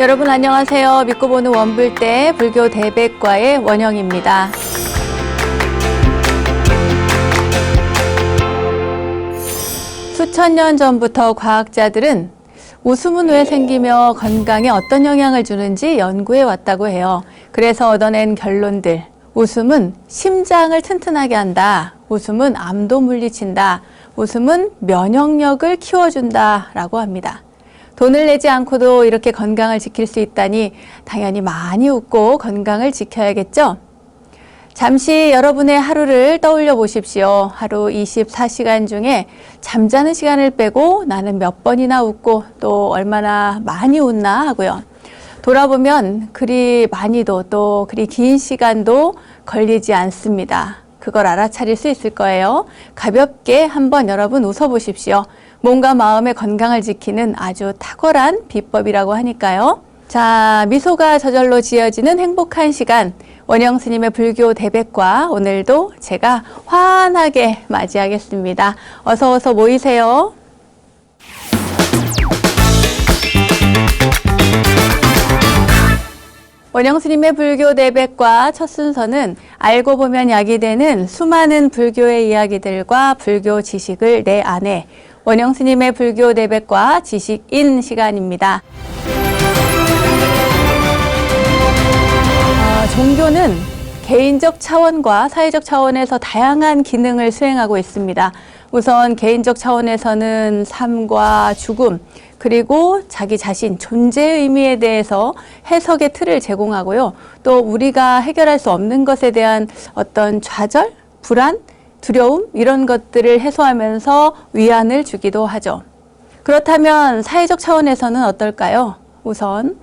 여러분 안녕하세요. 믿고 보는 원불대 불교 대백과의 원영입니다. 수천 년 전부터 과학자들은 웃음은 왜 생기며 건강에 어떤 영향을 주는지 연구해 왔다고 해요. 그래서 얻어낸 결론들. 웃음은 심장을 튼튼하게 한다. 웃음은 암도 물리친다. 웃음은 면역력을 키워준다. 라고 합니다. 돈을 내지 않고도 이렇게 건강을 지킬 수 있다니 당연히 많이 웃고 건강을 지켜야겠죠? 잠시 여러분의 하루를 떠올려 보십시오. 하루 24시간 중에 잠자는 시간을 빼고 나는 몇 번이나 웃고 또 얼마나 많이 웃나 하고요. 돌아보면 그리 많이도 또 그리 긴 시간도 걸리지 않습니다. 그걸 알아차릴 수 있을 거예요. 가볍게 한번 여러분 웃어보십시오. 몸과 마음의 건강을 지키는 아주 탁월한 비법이라고 하니까요. 자, 미소가 저절로 지어지는 행복한 시간. 원영 스님의 불교 대백과 오늘도 제가 환하게 맞이하겠습니다. 어서 모이세요. 원영 스님의 불교 대백과 첫 순서는 알고 보면 약이 되는 수많은 불교의 이야기들과 불교 지식을 내 안에 원영 스님의 불교 대백과 지식인 시간입니다. 종교는 개인적 차원과 사회적 차원에서 다양한 기능을 수행하고 있습니다. 우선 개인적 차원에서는 삶과 죽음, 그리고 자기 자신, 존재의 의미에 대해서 해석의 틀을 제공하고요. 또 우리가 해결할 수 없는 것에 대한 어떤 좌절, 불안, 두려움 이런 것들을 해소하면서 위안을 주기도 하죠. 그렇다면 사회적 차원에서는 어떨까요? 우선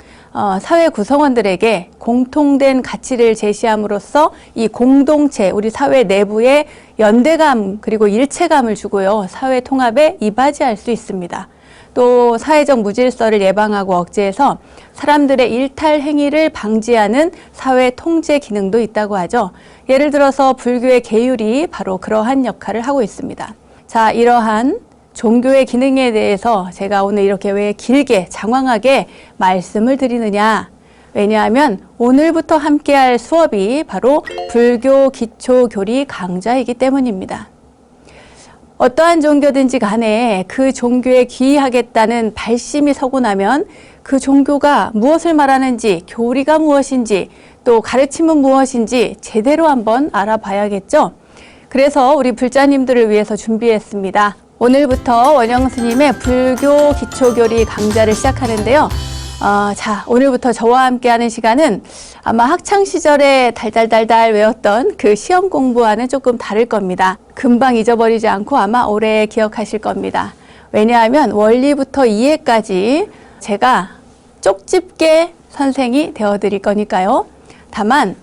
사회 구성원들에게 공통된 가치를 제시함으로써 이 공동체, 우리 사회 내부의 연대감 그리고 일체감을 주고요. 사회 통합에 이바지할 수 있습니다. 또 사회적 무질서를 예방하고 억제해서 사람들의 일탈 행위를 방지하는 사회 통제 기능도 있다고 하죠. 예를 들어서 불교의 계율이 바로 그러한 역할을 하고 있습니다. 자, 이러한 종교의 기능에 대해서 제가 오늘 이렇게 왜 길게 장황하게 말씀을 드리느냐. 왜냐하면 오늘부터 함께할 수업이 바로 불교 기초교리 강좌이기 때문입니다. 어떠한 종교든지 간에 그 종교에 귀의하겠다는 발심이 서고 나면 그 종교가 무엇을 말하는지, 교리가 무엇인지, 또 가르침은 무엇인지 제대로 한번 알아봐야겠죠. 그래서 우리 불자님들을 위해서 준비했습니다. 오늘부터 원영 스님의 불교 기초교리 강좌를 시작하는데요. 자, 오늘부터 저와 함께하는 시간은 아마 학창시절에 달달달달 외웠던 그 시험 공부와는 조금 다를 겁니다. 금방 잊어버리지 않고 아마 오래 기억하실 겁니다. 왜냐하면 원리부터 이해까지 제가 쪽집게 선생이 되어드릴 거니까요. 다만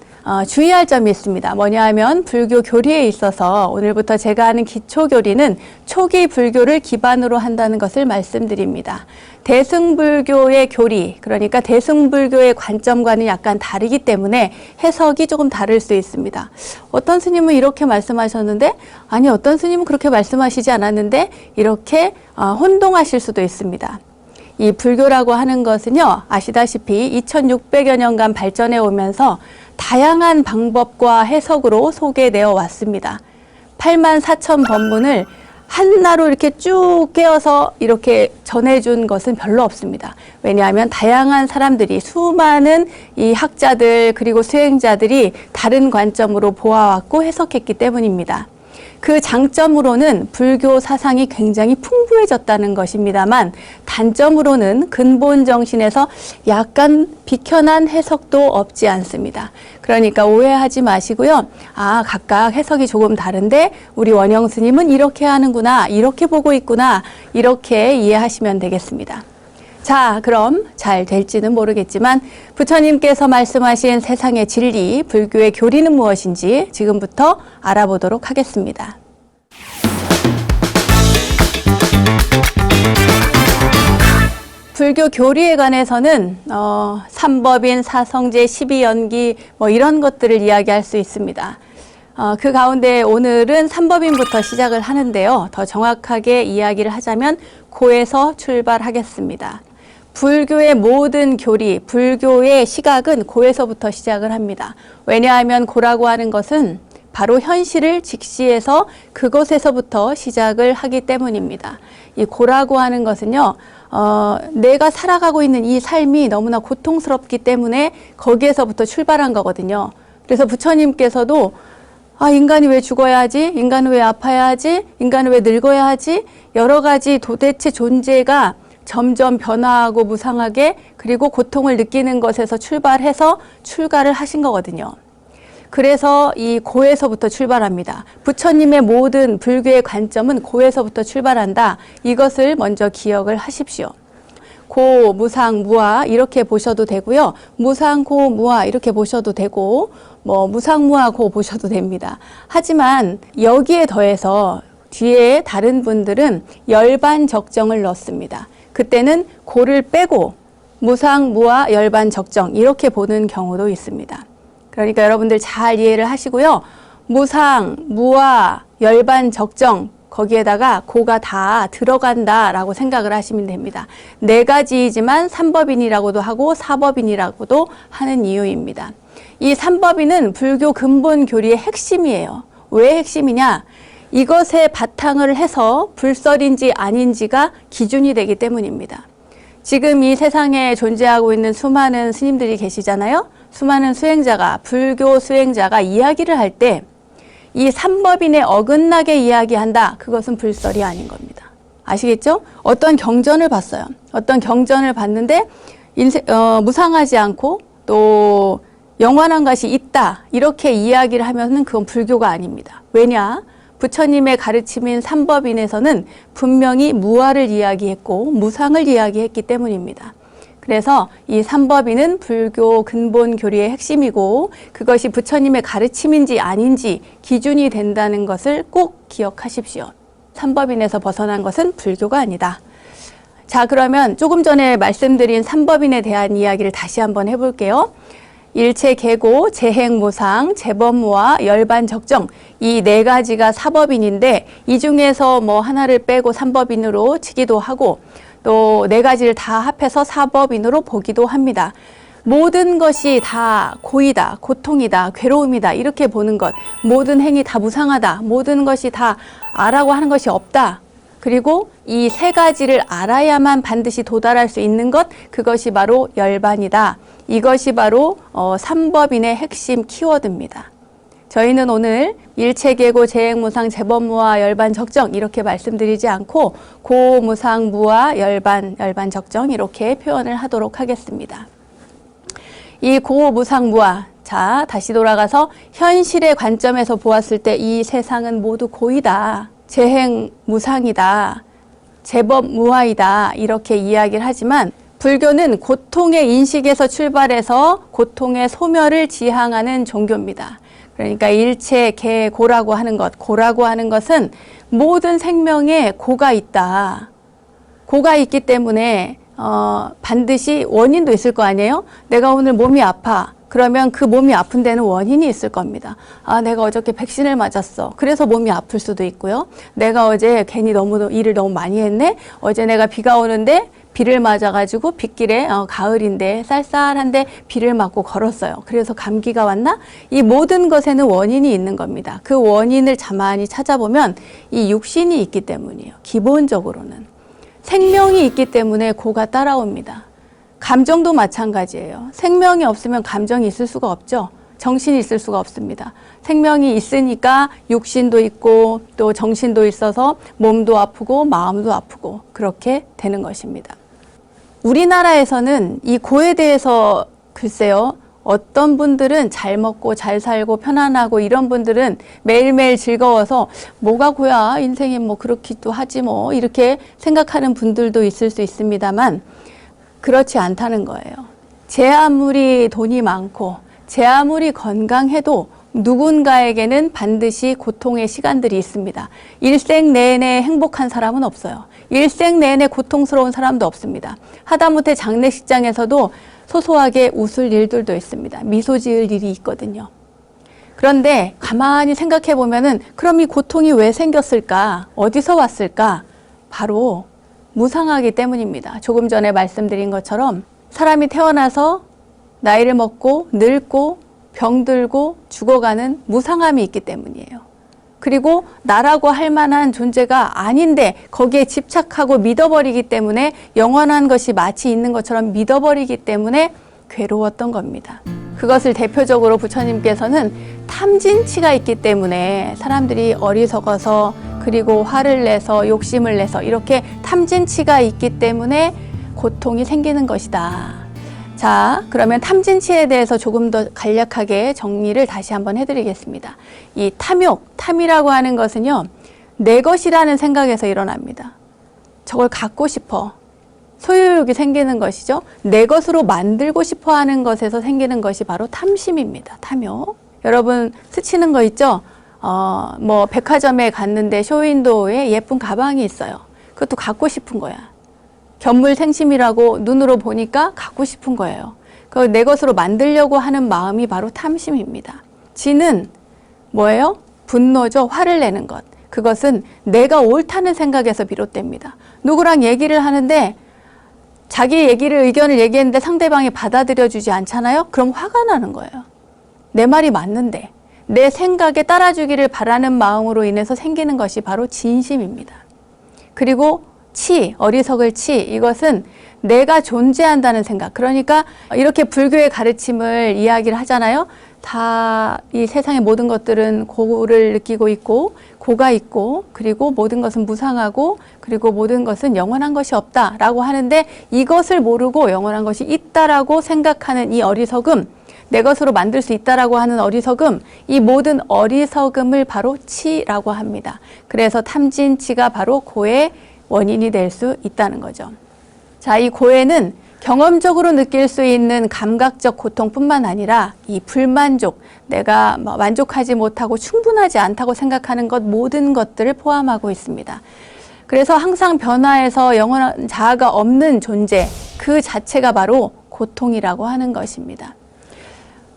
주의할 점이 있습니다. 뭐냐 하면 불교 교리에 있어서 오늘부터 제가 하는 기초교리는 초기 불교를 기반으로 한다는 것을 말씀드립니다. 대승불교의 교리, 그러니까 대승불교의 관점과는 약간 다르기 때문에 해석이 조금 다를 수 있습니다. 어떤 스님은 이렇게 말씀하셨는데, 아니 어떤 스님은 그렇게 말씀하시지 않았는데 이렇게 혼동하실 수도 있습니다. 이 불교라고 하는 것은요, 아시다시피 2600여 년간 발전해 오면서 다양한 방법과 해석으로 소개되어 왔습니다. 84,000 법문을 한나로 이렇게 쭉 깨어서 이렇게 전해준 것은 별로 없습니다. 왜냐하면 다양한 사람들이, 수많은 이 학자들 그리고 수행자들이 다른 관점으로 보아왔고 해석했기 때문입니다. 그 장점으로는 불교 사상이 굉장히 풍부해졌다는 것입니다만 단점으로는 근본 정신에서 약간 비켜난 해석도 없지 않습니다. 그러니까 오해하지 마시고요. 각각 해석이 조금 다른데 우리 원영 스님은 이렇게 하는구나, 이렇게 보고 있구나, 이렇게 이해하시면 되겠습니다. 자, 그럼 잘 될지는 모르겠지만 부처님께서 말씀하신 세상의 진리, 불교의 교리는 무엇인지 지금부터 알아보도록 하겠습니다. 불교 교리에 관해서는 삼법인, 사성제, 12연기 뭐 이런 것들을 이야기할 수 있습니다. 그 가운데 오늘은 삼법인부터 시작을 하는데요. 더 정확하게 이야기를 하자면 고에서 출발하겠습니다. 불교의 모든 교리, 불교의 시각은 고에서부터 시작을 합니다. 왜냐하면 고라고 하는 것은 바로 현실을 직시해서 그곳에서부터 시작을 하기 때문입니다. 이 고라고 하는 것은요, 내가 살아가고 있는 이 삶이 너무나 고통스럽기 때문에 거기에서부터 출발한 거거든요. 그래서 부처님께서도 인간이 왜 죽어야 하지? 인간은 왜 아파야 하지? 인간은 왜 늙어야 하지? 여러 가지 도대체 존재가 점점 변화하고 무상하게 그리고 고통을 느끼는 것에서 출발해서 출가를 하신 거거든요. 그래서 이 고에서부터 출발합니다. 부처님의 모든 불교의 관점은 고에서부터 출발한다. 이것을 먼저 기억을 하십시오. 고, 무상, 무아 이렇게 보셔도 되고요. 무상, 고, 무아 이렇게 보셔도 되고 무상, 무아, 고 보셔도 됩니다. 하지만 여기에 더해서 뒤에 다른 분들은 열반 적정을 넣습니다. 그때는 고를 빼고 무상, 무아, 열반 적정 이렇게 보는 경우도 있습니다. 그러니까 여러분들 잘 이해를 하시고요. 무상, 무아, 열반, 적정 거기에다가 고가 다 들어간다라고 생각을 하시면 됩니다. 네 가지이지만 삼법인이라고도 하고 사법인이라고도 하는 이유입니다. 이 삼법인은 불교 근본 교리의 핵심이에요. 왜 핵심이냐? 이것에 바탕을 해서 불설인지 아닌지가 기준이 되기 때문입니다. 지금 이 세상에 존재하고 있는 수많은 스님들이 계시잖아요. 수많은 수행자가, 불교 수행자가 이야기를 할 때 이 삼법인에 어긋나게 이야기한다. 그것은 불설이 아닌 겁니다. 아시겠죠? 어떤 경전을 봤어요. 어떤 경전을 봤는데 무상하지 않고 또 영원한 것이 있다. 이렇게 이야기를 하면은 그건 불교가 아닙니다. 왜냐? 부처님의 가르침인 삼법인에서는 분명히 무아를 이야기했고 무상을 이야기했기 때문입니다. 그래서 이 삼법인은 불교 근본 교리의 핵심이고 그것이 부처님의 가르침인지 아닌지 기준이 된다는 것을 꼭 기억하십시오. 삼법인에서 벗어난 것은 불교가 아니다. 자, 그러면 조금 전에 말씀드린 삼법인에 대한 이야기를 다시 한번 해볼게요. 일체 계고, 재행무상, 재범무아, 열반적정 이 네 가지가 사법인인데 이 중에서 하나를 빼고 삼법인으로 치기도 하고 또 네 가지를 다 합해서 사법인으로 보기도 합니다. 모든 것이 다 고이다, 고통이다, 괴로움이다 이렇게 보는 것, 모든 행위 다 무상하다, 모든 것이 다 아라고 하는 것이 없다. 그리고 이 세 가지를 알아야만 반드시 도달할 수 있는 것, 그것이 바로 열반이다. 이것이 바로 삼법인의 핵심 키워드입니다. 저희는 오늘 일체계고, 재행무상, 재범무아, 열반적정 이렇게 말씀드리지 않고 고무상, 무아, 열반적정 이렇게 표현을 하도록 하겠습니다. 이 고무상, 무아, 자 다시 돌아가서 현실의 관점에서 보았을 때 이 세상은 모두 고이다. 재행무상이다. 재범무아이다. 이렇게 이야기를 하지만 불교는 고통의 인식에서 출발해서 고통의 소멸을 지향하는 종교입니다. 그러니까 일체 계고라고 하는 것, 고라고 하는 것은 모든 생명에 고가 있다. 고가 있기 때문에 반드시 원인도 있을 거 아니에요? 내가 오늘 몸이 아파. 그러면 그 몸이 아픈 데는 원인이 있을 겁니다. 내가 어저께 백신을 맞았어. 그래서 몸이 아플 수도 있고요. 내가 어제 괜히 일을 너무 많이 했네. 어제 내가 비가 오는데 비를 맞아가지고 빗길에 가을인데 쌀쌀한데 비를 맞고 걸었어요. 그래서 감기가 왔나? 이 모든 것에는 원인이 있는 겁니다. 그 원인을 가만히 찾아보면 이 육신이 있기 때문이에요. 기본적으로는. 생명이 있기 때문에 고가 따라옵니다. 감정도 마찬가지예요. 생명이 없으면 감정이 있을 수가 없죠. 정신이 있을 수가 없습니다. 생명이 있으니까 육신도 있고 또 정신도 있어서 몸도 아프고 마음도 아프고 그렇게 되는 것입니다. 우리나라에서는 이 고에 대해서 글쎄요. 어떤 분들은 잘 먹고 잘 살고 편안하고 이런 분들은 매일매일 즐거워서 뭐가 고야 인생이 그렇기도 하지 이렇게 생각하는 분들도 있을 수 있습니다만 그렇지 않다는 거예요. 제 아무리 돈이 많고 제 아무리 건강해도 누군가에게는 반드시 고통의 시간들이 있습니다. 일생 내내 행복한 사람은 없어요. 일생 내내 고통스러운 사람도 없습니다. 하다못해 장례식장에서도 소소하게 웃을 일들도 있습니다. 미소 지을 일이 있거든요. 그런데 가만히 생각해 보면은 그럼 이 고통이 왜 생겼을까? 어디서 왔을까? 바로 무상하기 때문입니다. 조금 전에 말씀드린 것처럼 사람이 태어나서 나이를 먹고 늙고 병들고 죽어가는 무상함이 있기 때문이에요. 그리고 나라고 할 만한 존재가 아닌데 거기에 집착하고 믿어버리기 때문에 영원한 것이 마치 있는 것처럼 믿어버리기 때문에 괴로웠던 겁니다. 그것을 대표적으로 부처님께서는 탐진치가 있기 때문에 사람들이 어리석어서 그리고 화를 내서 욕심을 내서 이렇게 탐진치가 있기 때문에 고통이 생기는 것이다. 자, 그러면 탐진치에 대해서 조금 더 간략하게 정리를 다시 한번 해드리겠습니다. 이 탐욕, 탐이라고 하는 것은요, 내 것이라는 생각에서 일어납니다. 저걸 갖고 싶어. 소유욕이 생기는 것이죠. 내 것으로 만들고 싶어 하는 것에서 생기는 것이 바로 탐심입니다. 탐욕. 여러분 스치는 거 있죠? 뭐 백화점에 갔는데 쇼윈도에 예쁜 가방이 있어요. 그것도 갖고 싶은 거야. 견물생심이라고 눈으로 보니까 갖고 싶은 거예요. 그걸 내 것으로 만들려고 하는 마음이 바로 탐심입니다. 지는 뭐예요? 분노죠. 화를 내는 것. 그것은 내가 옳다는 생각에서 비롯됩니다. 누구랑 얘기를 하는데 자기 의견을 얘기했는데 상대방이 받아들여주지 않잖아요? 그럼 화가 나는 거예요. 내 말이 맞는데 내 생각에 따라주기를 바라는 마음으로 인해서 생기는 것이 바로 진심입니다. 그리고 치, 어리석을 치, 이것은 내가 존재한다는 생각. 그러니까 이렇게 불교의 가르침을 이야기를 하잖아요. 다 이 세상의 모든 것들은 고를 느끼고 있고 고가 있고 그리고 모든 것은 무상하고 그리고 모든 것은 영원한 것이 없다라고 하는데 이것을 모르고 영원한 것이 있다라고 생각하는 이 어리석음, 내 것으로 만들 수 있다라고 하는 어리석음, 이 모든 어리석음을 바로 치라고 합니다. 그래서 탐진치가 바로 고의 원인이 될 수 있다는 거죠. 자, 이 고해는 경험적으로 느낄 수 있는 감각적 고통뿐만 아니라 이 불만족, 내가 만족하지 못하고 충분하지 않다고 생각하는 것 모든 것들을 포함하고 있습니다. 그래서 항상 변화해서 영원한 자아가 없는 존재, 그 자체가 바로 고통이라고 하는 것입니다.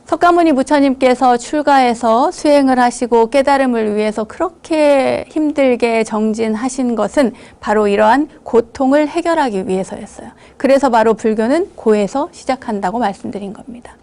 석가모니 부처님께서 출가해서 수행을 하시고 깨달음을 위해서 그렇게 힘들게 정진하신 것은 바로 이러한 고통을 해결하기 위해서였어요. 그래서 바로 불교는 고에서 시작한다고 말씀드린 겁니다.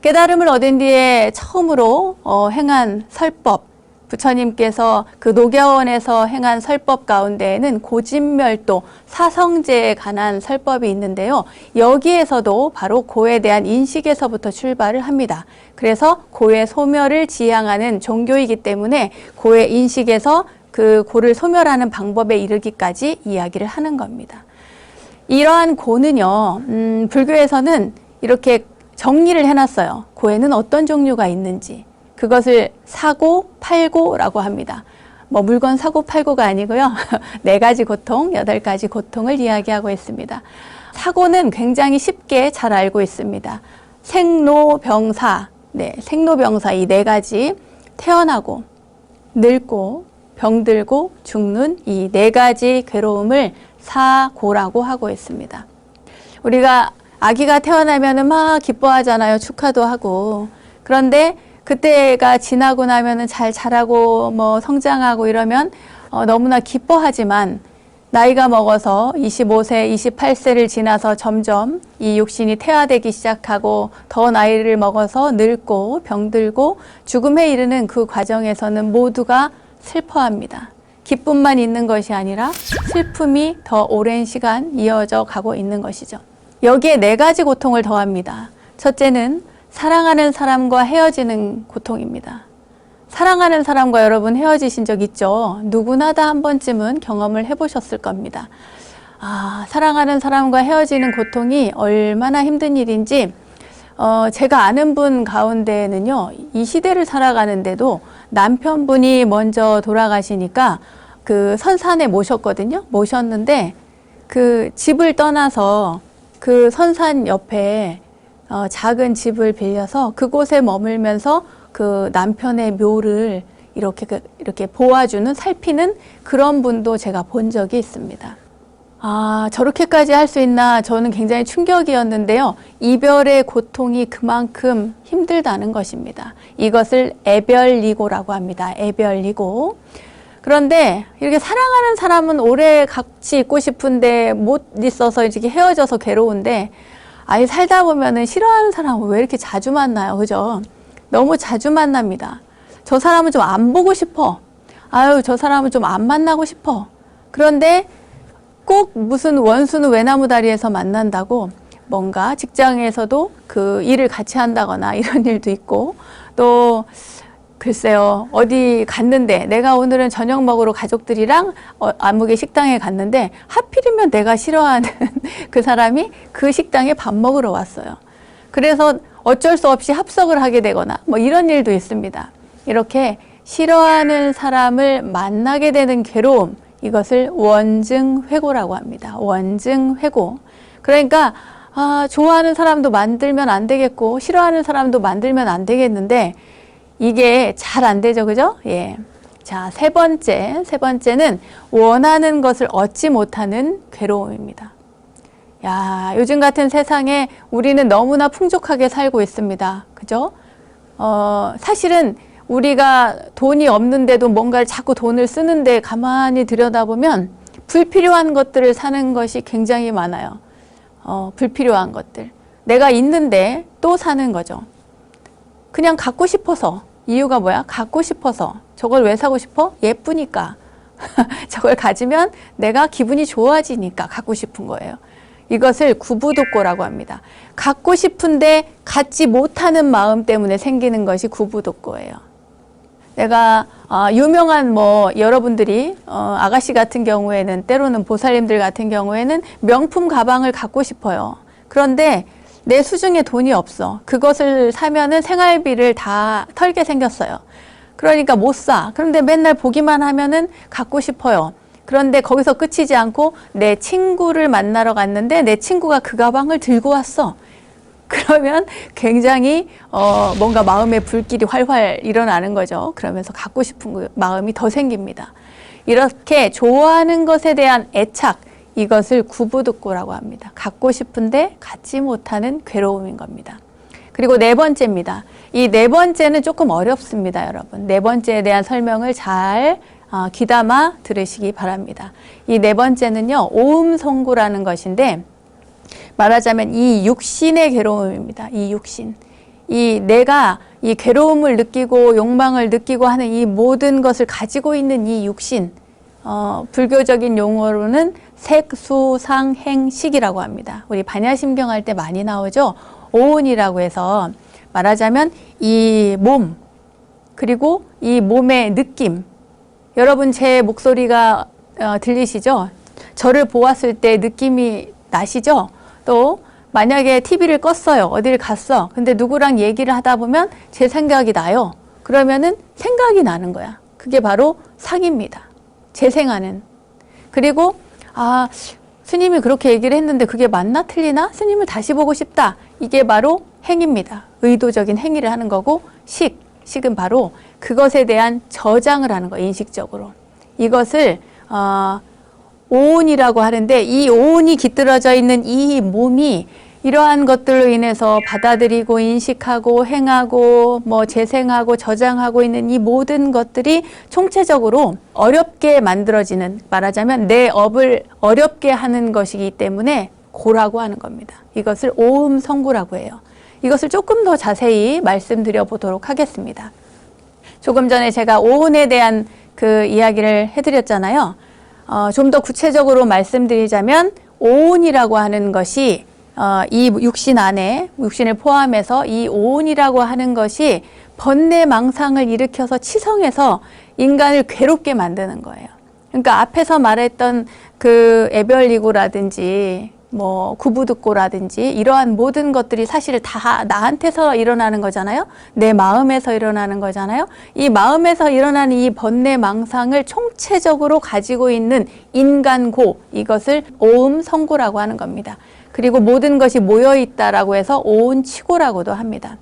깨달음을 얻은 뒤에 처음으로 행한 설법, 부처님께서 그 녹야원에서 행한 설법 가운데에는 고진멸도, 사성제에 관한 설법이 있는데요. 여기에서도 바로 고에 대한 인식에서부터 출발을 합니다. 그래서 고의 소멸을 지향하는 종교이기 때문에 고의 인식에서 그 고를 소멸하는 방법에 이르기까지 이야기를 하는 겁니다. 이러한 고는요, 불교에서는 이렇게 정리를 해놨어요. 고에는 어떤 종류가 있는지. 그것을 사고, 팔고라고 합니다. 뭐 물건 사고 팔고가 아니고요. 4가지 고통, 8가지 고통을 이야기하고 있습니다. 사고는 굉장히 쉽게 잘 알고 있습니다. 생로병사, 생로병사 이 4가지 태어나고, 늙고, 병들고, 죽는 이 4가지 괴로움을 사고라고 하고 있습니다. 우리가 아기가 태어나면 막 기뻐하잖아요. 축하도 하고. 그런데 그때가 지나고 나면은 잘 자라고 뭐 성장하고 이러면 너무나 기뻐하지만 나이가 먹어서 25세, 28세를 지나서 점점 이 육신이 퇴화되기 시작하고 더 나이를 먹어서 늙고 병들고 죽음에 이르는 그 과정에서는 모두가 슬퍼합니다. 기쁨만 있는 것이 아니라 슬픔이 더 오랜 시간 이어져 가고 있는 것이죠. 여기에 4가지 고통을 더합니다. 첫째는 사랑하는 사람과 헤어지는 고통입니다. 사랑하는 사람과 여러분 헤어지신 적 있죠? 누구나 다 한 번쯤은 경험을 해보셨을 겁니다. 사랑하는 사람과 헤어지는 고통이 얼마나 힘든 일인지 제가 아는 분 가운데는요, 이 시대를 살아가는데도 남편분이 먼저 돌아가시니까 그 선산에 모셨거든요. 모셨는데 그 집을 떠나서 그 선산 옆에 작은 집을 빌려서 그곳에 머물면서 그 남편의 묘를 이렇게 보아주는, 살피는 그런 분도 제가 본 적이 있습니다. 저렇게까지 할 수 있나 저는 굉장히 충격이었는데요. 이별의 고통이 그만큼 힘들다는 것입니다. 이것을 애별리고라고 합니다. 애별리고. 그런데 이렇게 사랑하는 사람은 오래 같이 있고 싶은데 못 있어서 이렇게 헤어져서 괴로운데, 아예 살다 보면은 싫어하는 사람은 왜 이렇게 자주 만나요? 그죠? 너무 자주 만납니다. 저 사람은 좀 안 보고 싶어. 아유, 저 사람은 좀 안 만나고 싶어. 그런데 꼭 무슨 원수는 외나무 다리에서 만난다고 뭔가 직장에서도 그 일을 같이 한다거나 이런 일도 있고, 또 글쎄요, 어디 갔는데 내가 오늘은 저녁 먹으러 가족들이랑 아무개 식당에 갔는데 하필이면 내가 싫어하는 그 사람이 그 식당에 밥 먹으러 왔어요. 그래서 어쩔 수 없이 합석을 하게 되거나 뭐 이런 일도 있습니다. 이렇게 싫어하는 사람을 만나게 되는 괴로움, 이것을 원증회고라고 합니다. 원증회고. 그러니까 좋아하는 사람도 만들면 안 되겠고 싫어하는 사람도 만들면 안 되겠는데 이게 잘 안 되죠. 그죠? 예. 자, 세 번째는 원하는 것을 얻지 못하는 괴로움입니다. 야, 요즘 같은 세상에 우리는 너무나 풍족하게 살고 있습니다. 그죠? 사실은 우리가 돈이 없는데도 뭔가를 자꾸 돈을 쓰는데 가만히 들여다보면 불필요한 것들을 사는 것이 굉장히 많아요. 불필요한 것들. 내가 있는데 또 사는 거죠. 그냥 갖고 싶어서. 이유가 뭐야? 갖고 싶어서. 저걸 왜 사고 싶어? 예쁘니까. 저걸 가지면 내가 기분이 좋아지니까 갖고 싶은 거예요. 이것을 구부독고라고 합니다. 갖고 싶은데 갖지 못하는 마음 때문에 생기는 것이 구부독고예요. 내가 유명한 여러분들이 아가씨 같은 경우에는, 때로는 보살님들 같은 경우에는 명품 가방을 갖고 싶어요. 그런데 내 수중에 돈이 없어. 그것을 사면은 생활비를 다 털게 생겼어요. 그러니까 못 사. 그런데 맨날 보기만 하면은 갖고 싶어요. 그런데 거기서 끝이지 않고 내 친구를 만나러 갔는데 내 친구가 그 가방을 들고 왔어. 그러면 굉장히 뭔가 마음의 불길이 활활 일어나는 거죠. 그러면서 갖고 싶은 마음이 더 생깁니다. 이렇게 좋아하는 것에 대한 애착, 이것을 구부독고라고 합니다. 갖고 싶은데 갖지 못하는 괴로움인 겁니다. 그리고 네 번째입니다. 이 네 번째는 조금 어렵습니다, 여러분. 네 번째에 대한 설명을 잘 귀담아 들으시기 바랍니다. 이 네 번째는요, 오음성구라는 것인데, 말하자면 이 육신의 괴로움입니다. 이 육신. 내가 이 괴로움을 느끼고 욕망을 느끼고 하는 이 모든 것을 가지고 있는 이 육신, 불교적인 용어로는 색수상행식이라고 합니다. 우리 반야심경 할 때 많이 나오죠. 오온이라고 해서 말하자면 이 몸, 그리고 이 몸의 느낌. 여러분 제 목소리가 들리시죠? 저를 보았을 때 느낌이 나시죠? 또 만약에 TV를 껐어요. 어디를 갔어. 근데 누구랑 얘기를 하다 보면 제 생각이 나요. 그러면은 생각이 나는 거야. 그게 바로 상입니다. 재생하는. 그리고 스님이 그렇게 얘기를 했는데 그게 맞나 틀리나? 스님을 다시 보고 싶다. 이게 바로 행입니다. 의도적인 행위를 하는 거고, 식은 바로 그것에 대한 저장을 하는 거예요. 인식적으로. 이것을 오온이라고 하는데, 이 오온이 깃들어져 있는 이 몸이 이러한 것들로 인해서 받아들이고 인식하고 행하고 재생하고 저장하고 있는 이 모든 것들이 총체적으로 어렵게 만들어지는, 말하자면 내 업을 어렵게 하는 것이기 때문에 고라고 하는 겁니다. 이것을 오음성구라고 해요. 이것을 조금 더 자세히 말씀드려 보도록 하겠습니다. 조금 전에 제가 오온에 대한 그 이야기를 해드렸잖아요. 좀 더 구체적으로 말씀드리자면 오온이라고 하는 것이 이 육신 안에, 육신을 포함해서 이 오온이라고 하는 것이 번뇌망상을 일으켜서 치성해서 인간을 괴롭게 만드는 거예요. 그러니까 앞에서 말했던 그 애별이고라든지 구부득고라든지 이러한 모든 것들이 사실 다 나한테서 일어나는 거잖아요. 내 마음에서 일어나는 거잖아요. 이 마음에서 일어나는 이 번뇌망상을 총체적으로 가지고 있는 인간고, 이것을 오음성고라고 하는 겁니다. 그리고 모든 것이 모여있다라고 해서 오온치고라고도 합니다.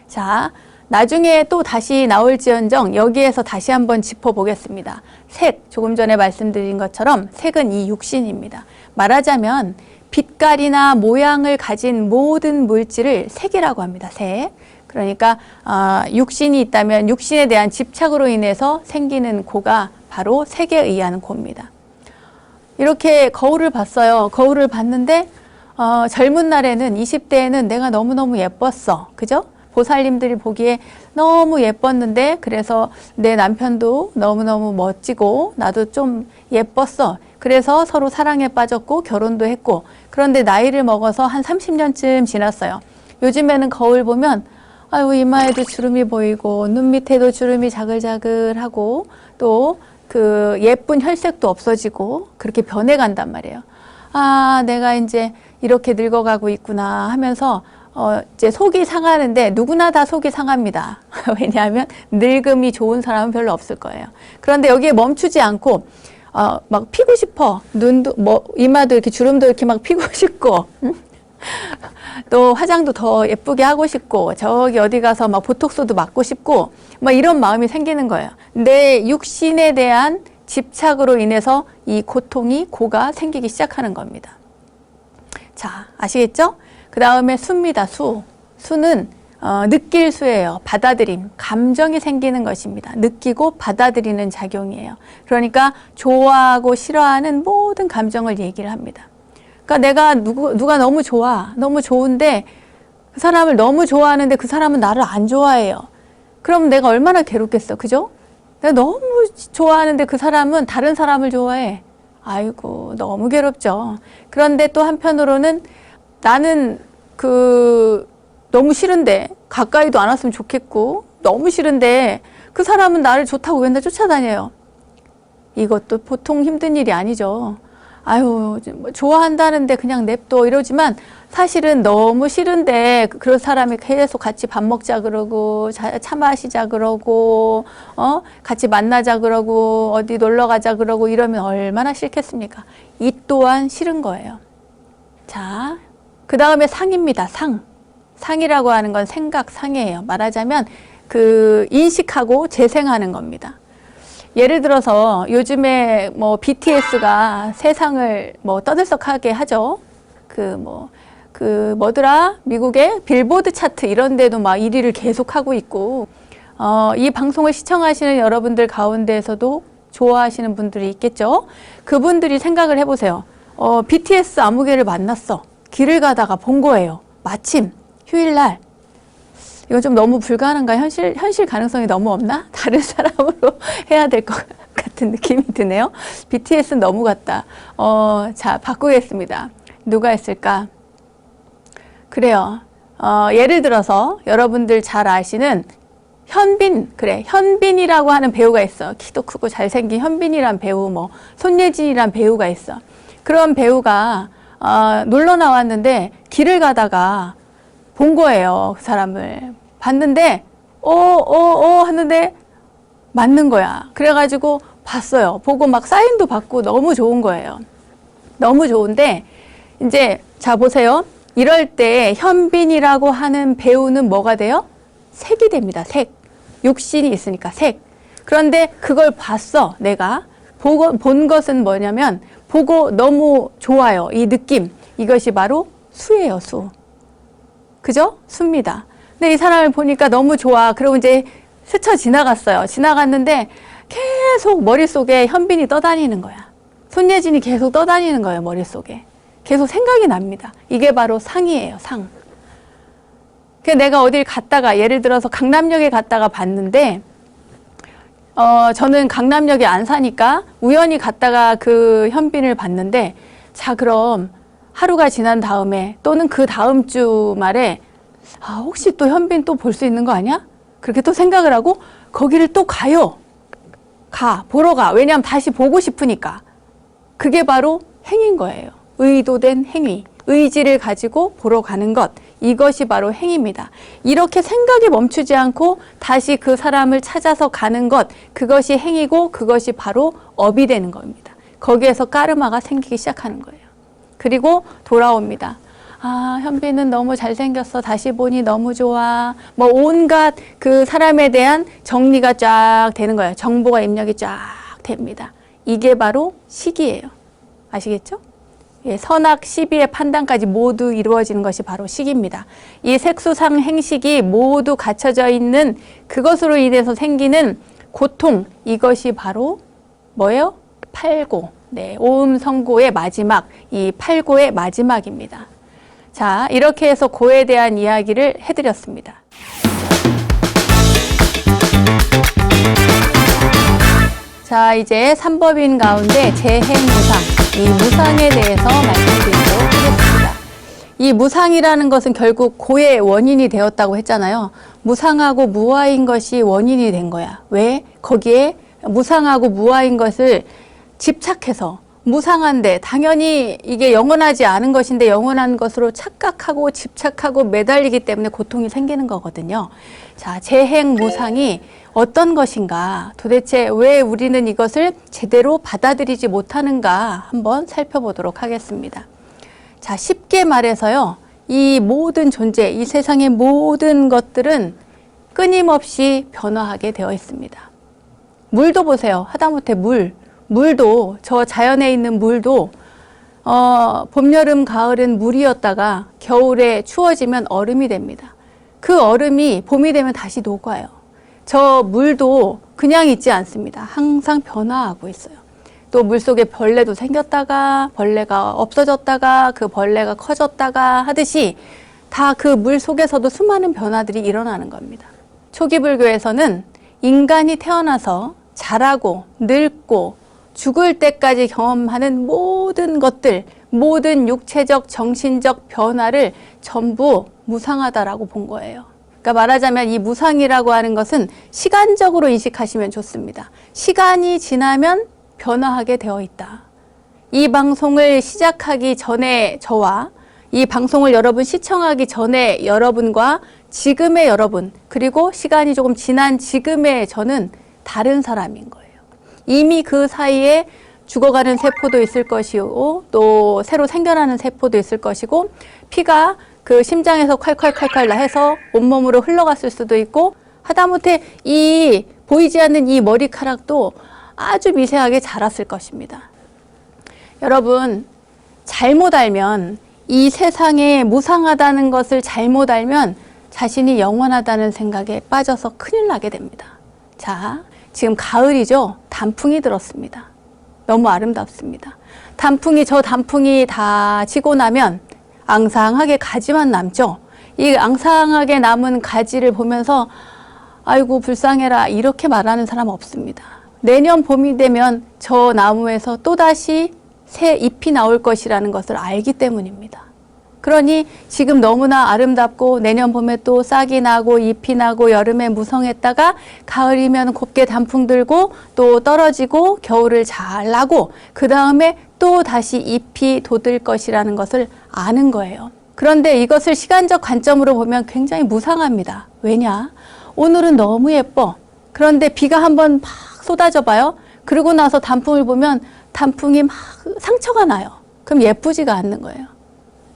자, 나중에 또 다시 나올지언정 여기에서 다시 한번 짚어보겠습니다. 색, 조금 전에 말씀드린 것처럼 색은 이 육신입니다. 말하자면 빛깔이나 모양을 가진 모든 물질을 색이라고 합니다. 색. 그러니까 육신이 있다면 육신에 대한 집착으로 인해서 생기는 고가 바로 색에 의한 고입니다. 이렇게 거울을 봤어요. 거울을 봤는데 젊은 날에는 20대에는 내가 너무너무 예뻤어. 그죠? 보살님들이 보기에 너무 예뻤는데 그래서 내 남편도 너무너무 멋지고 나도 좀 예뻤어. 그래서 서로 사랑에 빠졌고 결혼도 했고 그런데 나이를 먹어서 한 30년쯤 지났어요. 요즘에는 거울 보면 아유 이마에도 주름이 보이고 눈 밑에도 주름이 자글자글하고 또 그 예쁜 혈색도 없어지고 그렇게 변해간단 말이에요. 아 내가 이제 이렇게 늙어가고 있구나 하면서 이제 속이 상하는데 누구나 다 속이 상합니다. 왜냐하면 늙음이 좋은 사람은 별로 없을 거예요. 그런데 여기에 멈추지 않고 막 피고 싶어. 눈도 이마도 이렇게 주름도 이렇게 막 피고 싶고 또 화장도 더 예쁘게 하고 싶고 저기 어디 가서 막 보톡스도 맞고 싶고 막 이런 마음이 생기는 거예요. 내 육신에 대한 집착으로 인해서 이 고통이 고가 생기기 시작하는 겁니다. 자, 아시겠죠? 그 다음에 수입니다. 수는 느낄 수예요. 받아들임, 감정이 생기는 것입니다. 느끼고 받아들이는 작용이에요. 그러니까 좋아하고 싫어하는 모든 감정을 얘기를 합니다. 그러니까 내가 누가 너무 좋아, 너무 좋은데 그 사람을 너무 좋아하는데 그 사람은 나를 안 좋아해요. 그럼 내가 얼마나 괴롭겠어, 그죠? 내가 너무 좋아하는데 그 사람은 다른 사람을 좋아해. 아이고, 너무 괴롭죠. 그런데 또 한편으로는 나는 너무 싫은데 가까이도 안 왔으면 좋겠고 너무 싫은데 그 사람은 나를 좋다고 맨날 쫓아다녀요. 이것도 보통 힘든 일이 아니죠. 아유 좋아한다는데 그냥 냅둬 이러지만 사실은 너무 싫은데 그런 사람이 계속 같이 밥 먹자 그러고 차 마시자 그러고 같이 만나자 그러고 어디 놀러 가자 그러고 이러면 얼마나 싫겠습니까? 이 또한 싫은 거예요. 자, 그 다음에 상입니다. 상이라고 하는 건 생각상이에요. 말하자면 인식하고 재생하는 겁니다. 예를 들어서 요즘에 BTS가 세상을 떠들썩하게 하죠. 뭐더라? 미국의 빌보드 차트 이런 데도 막 1위를 계속 하고 있고, 이 방송을 시청하시는 여러분들 가운데에서도 좋아하시는 분들이 있겠죠. 그분들이 생각을 해보세요. BTS 아무개를 만났어. 길을 가다가 본 거예요. 마침 휴일날. 이건 좀 너무 불가능한가? 현실 가능성이 너무 없나? 다른 사람으로 해야 될 것 같은 느낌이 드네요. BTS는 너무 같다. 자, 바꾸겠습니다. 누가 했을까? 그래요. 예를 들어서 여러분들 잘 아시는 현빈이라고 하는 배우가 있어. 키도 크고 잘생긴 현빈이란 배우, 손예진이란 배우가 있어. 그런 배우가 놀러 나왔는데 길을 가다가 본 거예요. 그 사람을 봤는데 하는데 맞는 거야. 그래가지고 봤어요. 보고 막 사인도 받고 너무 좋은 거예요. 너무 좋은데 이제 자 보세요. 이럴 때 현빈이라고 하는 배우는 뭐가 돼요? 색이 됩니다. 색. 육신이 있으니까 색. 그런데 그걸 봤어. 내가 본 것은 뭐냐면 보고 너무 좋아요. 이 느낌. 이것이 바로 수예요. 수. 그죠? 수입니다. 근데 이 사람을 보니까 너무 좋아. 그리고 이제 스쳐 지나갔어요. 지나갔는데 계속 머릿속에 현빈이 떠다니는 거야. 손예진이 계속 떠다니는 거예요. 머릿속에. 계속 생각이 납니다. 이게 바로 상이에요. 상. 내가 어딜 갔다가 예를 들어서 강남역에 갔다가 봤는데 저는 강남역에 안 사니까 우연히 갔다가 그 현빈을 봤는데 자 그럼 하루가 지난 다음에 또는 그 다음 주말에 혹시 또 현빈 또 볼 수 있는 거 아니야? 그렇게 또 생각을 하고 거기를 또 가요. 보러 가. 왜냐하면 다시 보고 싶으니까. 그게 바로 행인 거예요. 의도된 행위. 의지를 가지고 보러 가는 것. 이것이 바로 행입니다. 이렇게 생각이 멈추지 않고 다시 그 사람을 찾아서 가는 것. 그것이 행이고 그것이 바로 업이 되는 겁니다. 거기에서 까르마가 생기기 시작하는 거예요. 그리고 돌아옵니다. 현빈은 너무 잘생겼어. 다시 보니 너무 좋아. 온갖 그 사람에 대한 정리가 쫙 되는 거예요. 정보가 입력이 쫙 됩니다. 이게 바로 식이에요. 아시겠죠? 예, 선악, 시비의 판단까지 모두 이루어지는 것이 바로 식입니다. 이 색수상 행식이 모두 갖춰져 있는 그것으로 인해서 생기는 고통, 이것이 바로 뭐예요? 팔고, 네, 오음성고의 마지막, 이 팔고의 마지막입니다. 자, 이렇게 해서 고에 대한 이야기를 해드렸습니다. 자, 이제 삼법인 가운데 재행무상, 이 무상에 대해서 말씀드리도록 하겠습니다. 이 무상이라는 것은 결국 고의 원인이 되었다고 했잖아요. 무상하고 무아인 것이 원인이 된 거야. 왜? 거기에 무상하고 무아인 것을 집착해서 무상한데 당연히 이게 영원하지 않은 것인데 영원한 것으로 착각하고 집착하고 매달리기 때문에 고통이 생기는 거거든요. 자, 재행무상이 어떤 것인가, 도대체 왜 우리는 이것을 제대로 받아들이지 못하는가 한번 살펴보도록 하겠습니다. 자, 쉽게 말해서요, 이 모든 존재, 이 세상의 모든 것들은 끊임없이 변화하게 되어 있습니다. 물도 보세요. 하다못해 물도, 저 자연에 있는 물도 봄, 여름, 가을은 물이었다가 겨울에 추워지면 얼음이 됩니다. 그 얼음이 봄이 되면 다시 녹아요. 저 물도 그냥 있지 않습니다. 항상 변화하고 있어요. 또 물속에 벌레도 생겼다가 벌레가 없어졌다가 그 벌레가 커졌다가 하듯이 다 그 물 속에서도 수많은 변화들이 일어나는 겁니다. 초기 불교에서는 인간이 태어나서 자라고 늙고 죽을 때까지 경험하는 모든 것들, 모든 육체적, 정신적 변화를 전부 무상하다라고 본 거예요. 그러니까 말하자면 이 무상이라고 하는 것은 시간적으로 인식하시면 좋습니다. 시간이 지나면 변화하게 되어 있다. 이 방송을 시작하기 전에 저와 이 방송을 여러분 시청하기 전에 여러분과 지금의 여러분, 그리고 시간이 조금 지난 지금의 저는 다른 사람인 거예요. 이미 그 사이에 죽어가는 세포도 있을 것이고 또 새로 생겨나는 세포도 있을 것이고 피가 그 심장에서 콸콸콸콸 해서 온몸으로 흘러갔을 수도 있고 하다못해 이 보이지 않는 이 머리카락도 아주 미세하게 자랐을 것입니다. 여러분, 잘못 알면 이 세상에 무상하다는 것을 잘못 알면 자신이 영원하다는 생각에 빠져서 큰일 나게 됩니다. 자, 지금 가을이죠? 단풍이 들었습니다. 너무 아름답습니다. 저 단풍이 다 지고 나면 앙상하게 가지만 남죠. 이 앙상하게 남은 가지를 보면서 아이고 불쌍해라 이렇게 말하는 사람 없습니다. 내년 봄이 되면 저 나무에서 또다시 새 잎이 나올 것이라는 것을 알기 때문입니다. 그러니 지금 너무나 아름답고 내년 봄에 또 싹이 나고 잎이 나고 여름에 무성했다가 가을이면 곱게 단풍 들고 또 떨어지고 겨울을 잘 나고 그 다음에 또 다시 잎이 돋을 것이라는 것을 아는 거예요. 그런데 이것을 시간적 관점으로 보면 굉장히 무상합니다. 왜냐? 오늘은 너무 예뻐. 그런데 비가 한번 막 쏟아져 봐요. 그러고 나서 단풍을 보면 단풍이 막 상처가 나요. 그럼 예쁘지가 않는 거예요.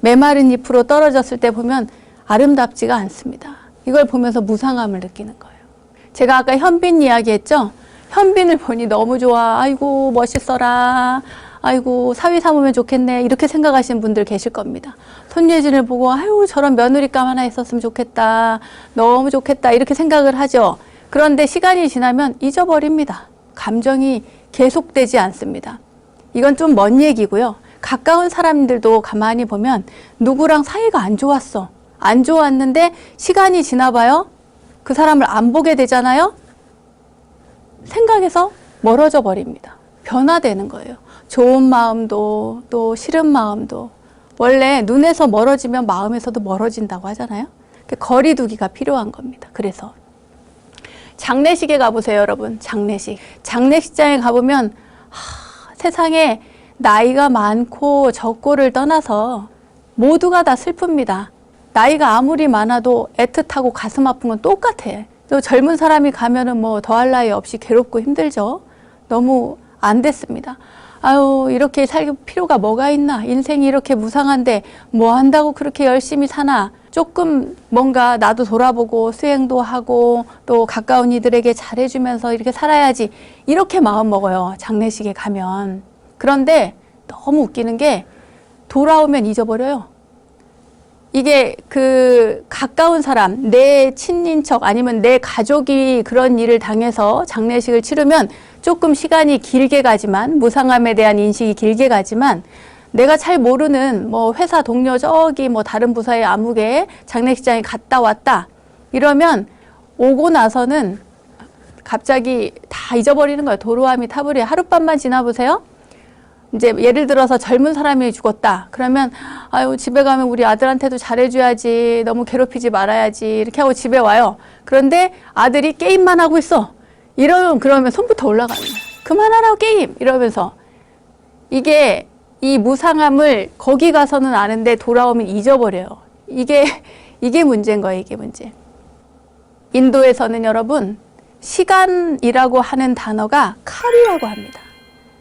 메마른 잎으로 떨어졌을 때 보면 아름답지가 않습니다. 이걸 보면서 무상함을 느끼는 거예요. 제가 아까 현빈 이야기했죠? 현빈을 보니 너무 좋아. 아이고 멋있어라. 아이고 사위 삼으면 좋겠네. 이렇게 생각하시는 분들 계실 겁니다. 손예진을 보고 아유 저런 며느리감 하나 있었으면 좋겠다. 너무 좋겠다. 이렇게 생각을 하죠. 그런데 시간이 지나면 잊어버립니다. 감정이 계속되지 않습니다. 이건 좀 먼 얘기고요. 가까운 사람들도 가만히 보면 누구랑 사이가 안 좋았어. 안 좋았는데 시간이 지나봐요. 그 사람을 안 보게 되잖아요. 생각에서 멀어져 버립니다. 변화되는 거예요. 좋은 마음도 또 싫은 마음도 원래 눈에서 멀어지면 마음에서도 멀어진다고 하잖아요. 거리두기가 필요한 겁니다. 그래서 장례식에 가보세요, 여러분. 장례식장에 가보면 세상에 나이가 많고 적고를 떠나서 모두가 다 슬픕니다. 나이가 아무리 많아도 애틋하고 가슴 아픈 건 똑같아. 또 젊은 사람이 가면은 뭐 더할 나위 없이 괴롭고 힘들죠. 너무 안 됐습니다. 아유 이렇게 살 필요가 뭐가 있나. 인생이 이렇게 무상한데 뭐 한다고 그렇게 열심히 사나. 조금 뭔가 나도 돌아보고 수행도 하고 또 가까운 이들에게 잘해주면서 이렇게 살아야지. 이렇게 마음 먹어요. 장례식에 가면. 그런데 너무 웃기는 게 돌아오면 잊어버려요. 이게 그 가까운 사람, 내 친인척 아니면 내 가족이 그런 일을 당해서 장례식을 치르면 조금 시간이 길게 가지만, 무상함에 대한 인식이 길게 가지만, 내가 잘 모르는 뭐 회사 동료 저기 뭐 다른 부서의 아무개 장례식장에 갔다 왔다 이러면 오고 나서는 갑자기 다 잊어버리는 거예요. 도로함이 타버려요. 하룻밤만 지나보세요. 이제 예를 들어서 젊은 사람이 죽었다. 그러면 아유 집에 가면 우리 아들한테도 잘해줘야지. 너무 괴롭히지 말아야지. 이렇게 하고 집에 와요. 그런데 아들이 게임만 하고 있어. 그러면 손부터 올라가는 거예요. 그만하라고 게임! 이러면서. 이게 이 무상함을 거기 가서는 아는데 돌아오면 잊어버려요. 이게 문제인 거예요. 이게 문제. 인도에서는 여러분 시간이라고 하는 단어가 칼이라고 합니다.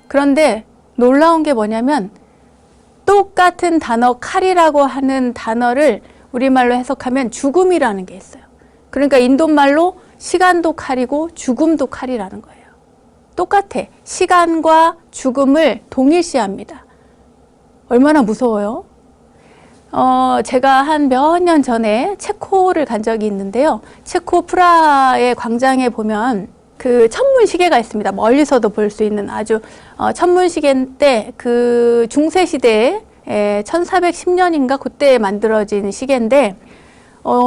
그런데 놀라운 게 뭐냐면 똑같은 단어 칼이라고 하는 단어를 우리말로 해석하면 죽음이라는 게 있어요. 그러니까 인도말로 시간도 칼이고 죽음도 칼이라는 거예요. 똑같아. 시간과 죽음을 동일시합니다. 얼마나 무서워요? 제가 한 몇 년 전에 체코를 간 적이 있는데요. 체코 프라하의 광장에 보면 그 천문시계가 있습니다. 멀리서도 볼 수 있는 아주 천문시계인데 그 중세시대에 1410년인가 그때 만들어진 시계인데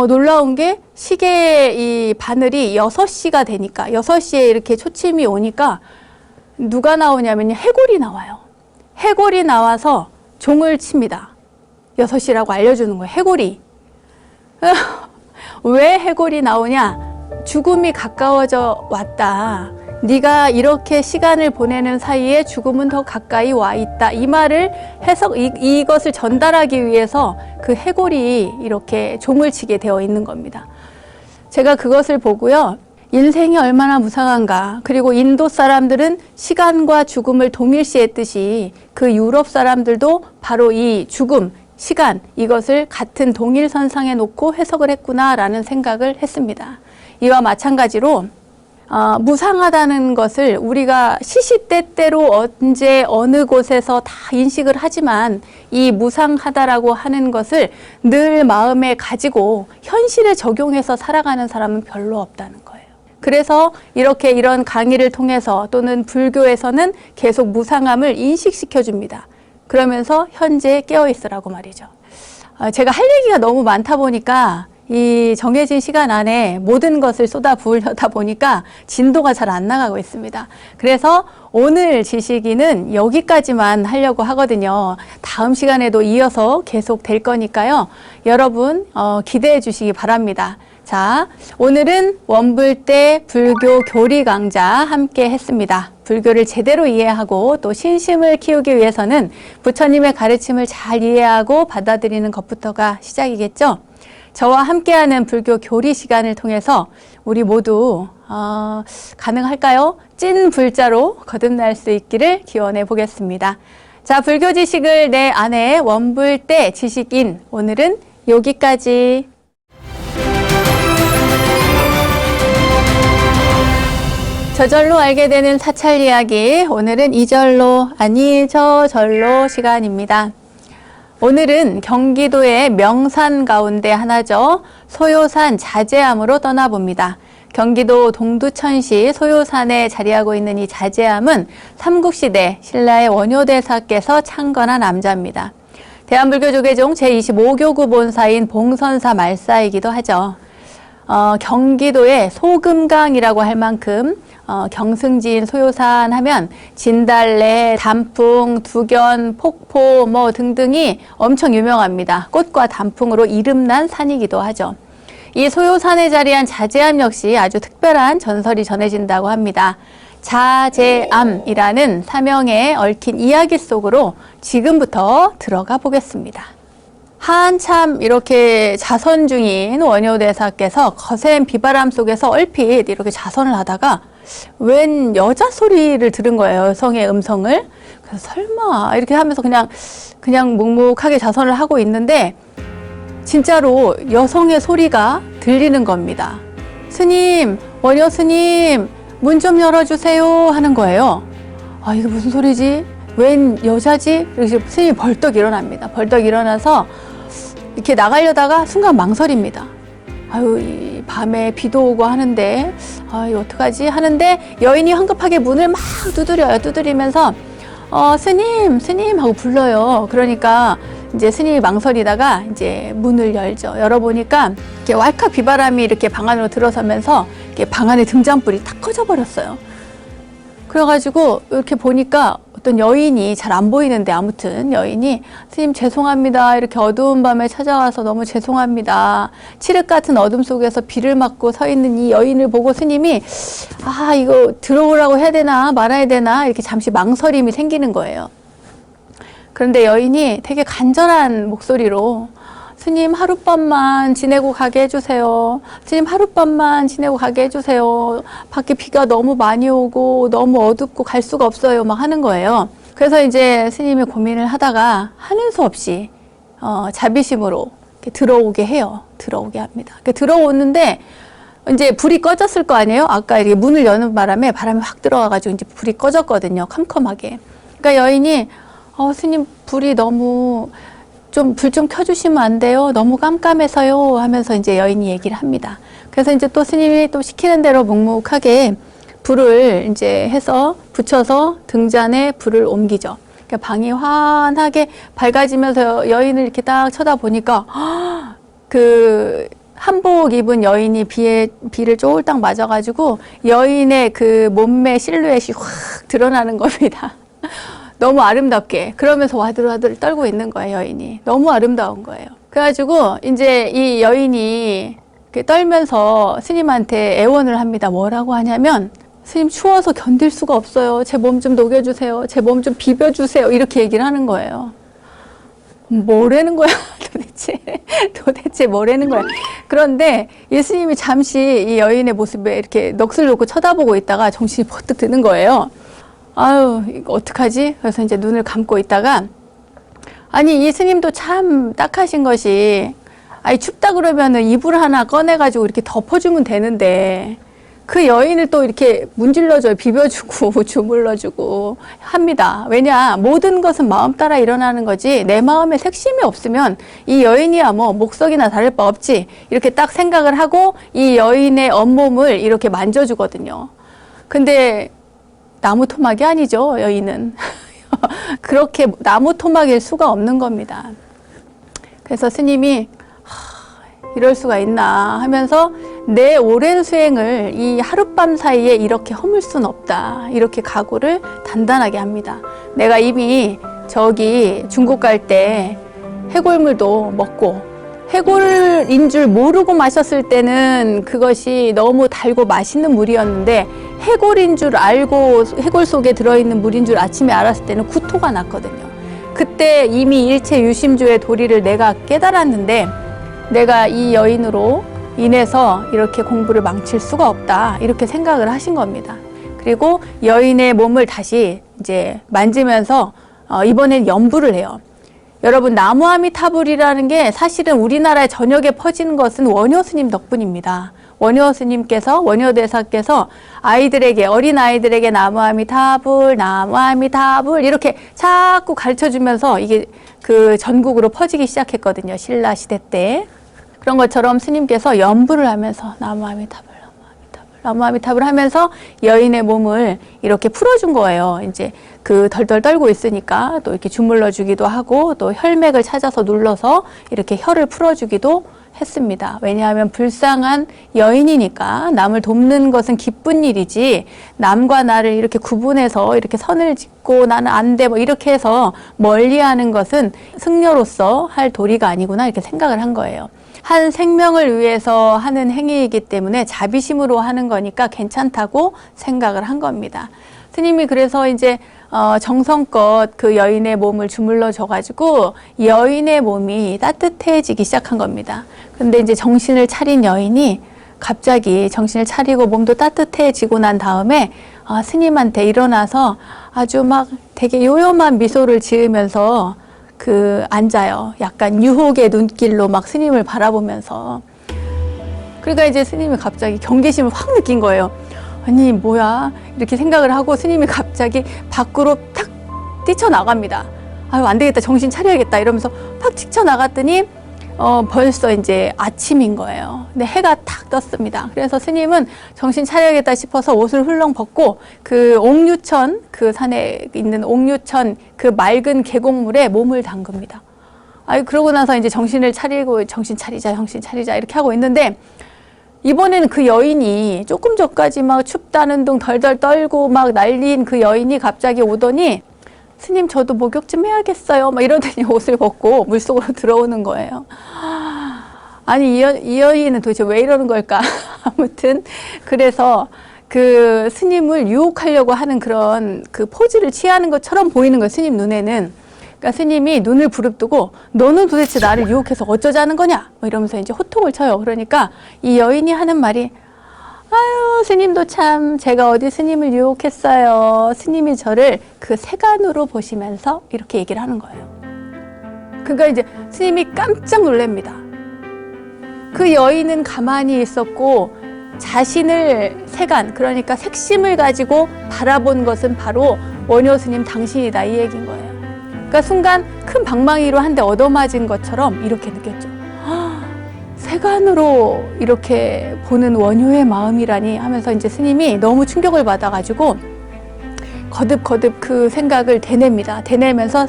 놀라운 게 시계 이 바늘이 6시가 되니까 6시에 이렇게 초침이 오니까 누가 나오냐면 해골이 나와요. 해골이 나와서 종을 칩니다. 6시라고 알려주는 거예요. 해골이. 왜 해골이 나오냐? 죽음이 가까워져 왔다. 네가 이렇게 시간을 보내는 사이에 죽음은 더 가까이 와 있다. 이 말을 이것을 전달하기 위해서 그 해골이 이렇게 종을 치게 되어 있는 겁니다. 제가 그것을 보고요. 인생이 얼마나 무상한가. 그리고 인도 사람들은 시간과 죽음을 동일시했듯이 그 유럽 사람들도 바로 이 죽음, 시간, 이것을 같은 동일선상에 놓고 해석을 했구나라는 생각을 했습니다. 이와 마찬가지로 무상하다는 것을 우리가 시시때때로 언제 어느 곳에서 다 인식을 하지만 이 무상하다라고 하는 것을 늘 마음에 가지고 현실에 적용해서 살아가는 사람은 별로 없다는 거예요. 그래서 이런 강의를 통해서 또는 불교에서는 계속 무상함을 인식시켜 줍니다. 그러면서 현재에 깨어 있으라고 말이죠. 제가 할 얘기가 너무 많다 보니까 이 정해진 시간 안에 모든 것을 쏟아부으려다 보니까 진도가 잘 안 나가고 있습니다. 그래서 오늘 지식인은 여기까지만 하려고 하거든요. 다음 시간에도 이어서 계속 될 거니까요. 여러분 기대해 주시기 바랍니다. 자, 오늘은 원불대 불교 교리 강좌 함께 했습니다. 불교를 제대로 이해하고 또 신심을 키우기 위해서는 부처님의 가르침을 잘 이해하고 받아들이는 것부터가 시작이겠죠. 저와 함께하는 불교 교리 시간을 통해서 우리 모두 가능할까요? 찐 불자로 거듭날 수 있기를 기원해 보겠습니다. 자, 불교 지식을 내 안에 원불대 지식인, 오늘은 여기까지. 저절로 알게 되는 사찰 이야기, 오늘은 이절로 아니 저절로 시간입니다. 오늘은 경기도의 명산 가운데 하나죠. 소요산 자제암으로 떠나봅니다. 경기도 동두천시 소요산에 자리하고 있는 이 자제암은 삼국시대 신라의 원효대사께서 창건한 암자입니다. 대한불교조계종 제25교구 본사인 봉선사 말사이기도 하죠. 경기도의 소금강이라고 할 만큼 경승지인 소요산 하면 진달래, 단풍, 두견, 폭포 뭐 등등이 엄청 유명합니다. 꽃과 단풍으로 이름난 산이기도 하죠. 이 소요산에 자리한 자제암 역시 아주 특별한 전설이 전해진다고 합니다. 자제암이라는 사명에 얽힌 이야기 속으로 지금부터 들어가 보겠습니다. 한참 이렇게 자선 중인 원효대사께서 거센 비바람 속에서 얼핏 이렇게 자선을 하다가 웬 여자 소리를 들은 거예요. 여성의 음성을. 그래서 설마 이렇게 하면서 그냥 묵묵하게 자선을 하고 있는데 진짜로 여성의 소리가 들리는 겁니다. 스님, 원효 스님, 문 좀 열어주세요 하는 거예요. 아, 이게 무슨 소리지? 웬 여자지? 이렇게 스님이 벌떡 일어납니다. 벌떡 일어나서 이렇게 나가려다가 순간 망설입니다. 아유, 이 밤에 비도 오고 하는데, 이거 어떡하지? 하는데 여인이 황급하게 문을 막 두드려요. 두드리면서, 스님 하고 불러요. 그러니까 이제 스님이 망설이다가 이제 문을 열죠. 열어보니까 이렇게 왈칵 비바람이 이렇게 방 안으로 들어서면서 이렇게 방 안에 등잔불이 탁 꺼져버렸어요. 그래가지고 이렇게 보니까 어떤 여인이 잘 안 보이는데 아무튼 여인이 스님 죄송합니다. 이렇게 어두운 밤에 찾아와서 너무 죄송합니다. 칠흑 같은 어둠 속에서 비를 맞고 서 있는 이 여인을 보고 스님이 이거 들어오라고 해야 되나 말아야 되나 이렇게 잠시 망설임이 생기는 거예요. 그런데 여인이 되게 간절한 목소리로 스님 하룻밤만 지내고 가게 해주세요. 스님 하룻밤만 지내고 가게 해주세요. 밖에 비가 너무 많이 오고 너무 어둡고 갈 수가 없어요. 막 하는 거예요. 그래서 이제 스님이 고민을 하다가 하는 수 없이 자비심으로 이렇게 들어오게 해요. 들어오게 합니다. 들어오는데 이제 불이 꺼졌을 거 아니에요. 아까 이렇게 문을 여는 바람에 바람이 확 들어와가지고 이제 불이 꺼졌거든요. 캄캄하게. 그러니까 여인이 스님 불이 너무 불 좀 켜주시면 안 돼요? 너무 깜깜해서요. 하면서 이제 여인이 얘기를 합니다. 그래서 이제 또 스님이 또 시키는 대로 묵묵하게 불을 이제 해서 붙여서 등잔에 불을 옮기죠. 그러니까 방이 환하게 밝아지면서 여인을 이렇게 딱 쳐다보니까 그 한복 입은 여인이 비를 쫄딱 맞아가지고 여인의 그 몸매 실루엣이 확 드러나는 겁니다. 너무 아름답게. 그러면서 와들와들 떨고 있는 거예요, 여인이. 너무 아름다운 거예요. 그래가지고 이제 이 여인이 떨면서 스님한테 애원을 합니다. 뭐라고 하냐면 스님 추워서 견딜 수가 없어요. 제 몸 좀 녹여주세요. 제 몸 좀 비벼주세요. 이렇게 얘기를 하는 거예요. 뭐라는 거야 도대체 뭐라는 거야. 그런데 이 스님이 잠시 이 여인의 모습에 이렇게 넋을 놓고 쳐다보고 있다가 정신이 버뜩 드는 거예요. 아유, 이거 어떡하지? 그래서 이제 눈을 감고 있다가, 아니, 이 스님도 참 딱하신 것이, 춥다 그러면은 이불 하나 꺼내가지고 이렇게 덮어주면 되는데, 그 여인을 또 이렇게 문질러줘요. 비벼주고, 주물러주고 합니다. 왜냐, 모든 것은 마음 따라 일어나는 거지, 내 마음에 색심이 없으면 이 여인이야 뭐 목석이나 다를 바 없지. 이렇게 딱 생각을 하고 이 여인의 온몸을 이렇게 만져주거든요. 근데, 나무 토막이 아니죠, 여인은. 그렇게 나무 토막일 수가 없는 겁니다. 그래서 스님이 이럴 수가 있나 하면서 내 오랜 수행을 이 하룻밤 사이에 이렇게 허물 수는 없다. 이렇게 각오를 단단하게 합니다. 내가 이미 저기 중국 갈 때 해골물도 먹고 해골인 줄 모르고 마셨을 때는 그것이 너무 달고 맛있는 물이었는데 해골인 줄 알고 해골 속에 들어있는 물인 줄 아침에 알았을 때는 구토가 났거든요. 그때 이미 일체 유심조의 도리를 내가 깨달았는데 내가 이 여인으로 인해서 이렇게 공부를 망칠 수가 없다. 이렇게 생각을 하신 겁니다. 그리고 여인의 몸을 다시 이제 만지면서 이번엔 연부를 해요. 여러분, 나무아미타불이라는 게 사실은 우리나라에 전역에 퍼지는 것은 원효 스님 덕분입니다. 원효 스님께서, 원효대사께서 아이들에게, 어린 아이들에게 나무아미타불, 나무아미타불 이렇게 자꾸 가르쳐 주면서 이게 그 전국으로 퍼지기 시작했거든요. 신라 시대 때. 그런 것처럼 스님께서 연부를 하면서 나무아미타불, 나무아미타불 하면서 여인의 몸을 이렇게 풀어준 거예요. 이제 그 덜덜 떨고 있으니까 또 이렇게 주물러 주기도 하고 또 혈맥을 찾아서 눌러서 이렇게 혈을 풀어주기도 했습니다. 왜냐하면 불쌍한 여인이니까 남을 돕는 것은 기쁜 일이지 남과 나를 이렇게 구분해서 이렇게 선을 짓고 나는 안 돼 뭐 이렇게 해서 멀리하는 것은 승려로서 할 도리가 아니구나 이렇게 생각을 한 거예요. 한 생명을 위해서 하는 행위이기 때문에 자비심으로 하는 거니까 괜찮다고 생각을 한 겁니다. 스님이 그래서 이제 정성껏 그 여인의 몸을 주물러 줘가지고 여인의 몸이 따뜻해지기 시작한 겁니다. 근데 이제 정신을 차린 여인이 갑자기 정신을 차리고 몸도 따뜻해지고 난 다음에 스님한테 일어나서 아주 막 되게 요염한 미소를 지으면서 앉아요. 약간 유혹의 눈길로 막 스님을 바라보면서. 그러니까 이제 스님이 갑자기 경계심을 확 느낀 거예요. 아니 뭐야 이렇게 생각을 하고 스님이 갑자기 밖으로 탁 뛰쳐나갑니다. 아유, 안 되겠다. 정신 차려야겠다. 이러면서 팍 뛰쳐나갔더니 벌써 이제 아침인 거예요. 근데 해가 탁 떴습니다. 그래서 스님은 정신 차려야겠다 싶어서 옷을 훌렁 벗고 그 옥류천, 그 산에 있는 옥류천 그 맑은 계곡물에 몸을 담급니다. 아유, 그러고 나서 이제 정신을 차리고 정신 차리자 이렇게 하고 있는데 이번에는 그 여인이 조금 전까지 막 춥다는 둥 덜덜 떨고 막 난리인 그 여인이 갑자기 오더니 스님 저도 목욕 좀 해야겠어요. 막 이러더니 옷을 벗고 물속으로 들어오는 거예요. 아니 이 여인은 도대체 왜 이러는 걸까? 아무튼 그래서 그 스님을 유혹하려고 하는 그런 그 포즈를 취하는 것처럼 보이는 거예요. 스님 눈에는. 그러니까 스님이 눈을 부릅뜨고 너는 도대체 나를 유혹해서 어쩌자는 거냐? 뭐 이러면서 이제 호통을 쳐요. 그러니까 이 여인이 하는 말이 아유, 스님도 참 제가 어디 스님을 유혹했어요. 스님이 저를 그 세간으로 보시면서 이렇게 얘기를 하는 거예요. 그러니까 이제 스님이 깜짝 놀랍니다. 그 여인은 가만히 있었고 자신을 세간, 그러니까 색심을 가지고 바라본 것은 바로 원효 스님 당신이다 이 얘기인 거예요. 그러니까 순간 큰 방망이로 한 대 얻어맞은 것처럼 이렇게 느꼈죠. 세간으로 이렇게 보는 원효의 마음이라니 하면서 이제 스님이 너무 충격을 받아가지고 거듭 그 생각을 되냅니다. 되내면서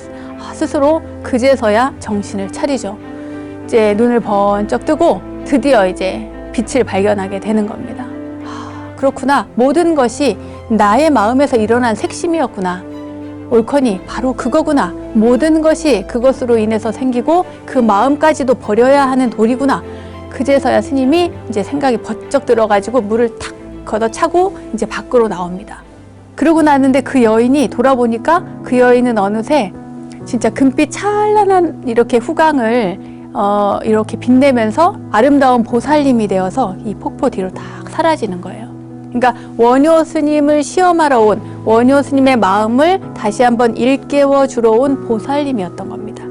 스스로 그제서야 정신을 차리죠. 이제 눈을 번쩍 뜨고 드디어 이제 빛을 발견하게 되는 겁니다. 그렇구나. 모든 것이 나의 마음에서 일어난 색심이었구나. 옳거니 바로 그거구나. 모든 것이 그것으로 인해서 생기고 그 마음까지도 버려야 하는 도리구나. 그제서야 스님이 이제 생각이 번쩍 들어가지고 물을 탁 걷어차고 이제 밖으로 나옵니다. 그러고 나는데 그 여인이 돌아보니까 그 여인은 어느새 진짜 금빛 찬란한 이렇게 후광을 이렇게 빛내면서 아름다운 보살님이 되어서 이 폭포 뒤로 딱 사라지는 거예요. 그러니까 원효 스님을 시험하러 온 원효 스님의 마음을 다시 한번 일깨워 주러 온 보살님이었던 겁니다.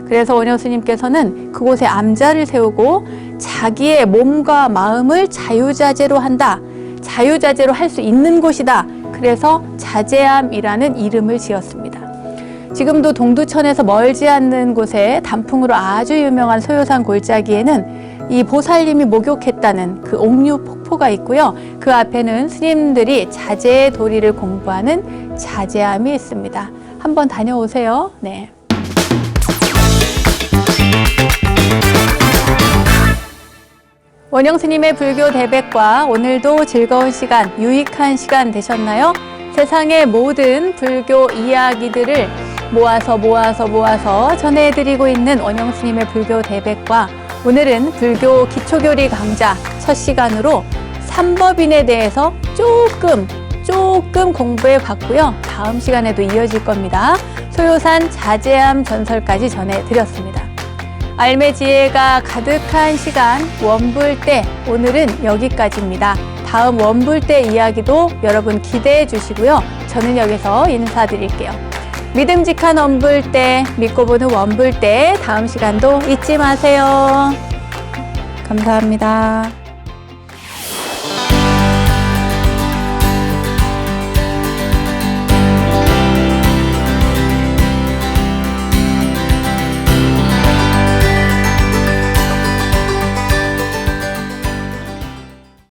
그래서 원효 스님께서는 그곳에 암자를 세우고 자기의 몸과 마음을 자유자재로 한다. 자유자재로 할 수 있는 곳이다. 그래서 자재암이라는 이름을 지었습니다. 지금도 동두천에서 멀지 않는 곳에 단풍으로 아주 유명한 소요산 골짜기에는 이 보살님이 목욕했다는 그 옥류 폭포가 있고요. 그 앞에는 스님들이 자재의 도리를 공부하는 자재암이 있습니다. 한번 다녀오세요. 네. 원영 스님의 불교 대백과 오늘도 즐거운 시간, 유익한 시간 되셨나요? 세상의 모든 불교 이야기들을 모아서 전해드리고 있는 원영 스님의 불교 대백과 오늘은 불교 기초교리 강좌 첫 시간으로 삼법인에 대해서 조금 공부해 봤고요. 다음 시간에도 이어질 겁니다. 소요산 자재암 전설까지 전해드렸습니다. 알매 지혜가 가득한 시간 원불대, 오늘은 여기까지입니다. 다음 원불대 이야기도 여러분 기대해 주시고요. 저는 여기서 인사드릴게요. 믿음직한 원불대, 믿고 보는 원불대, 다음 시간도 잊지 마세요. 감사합니다.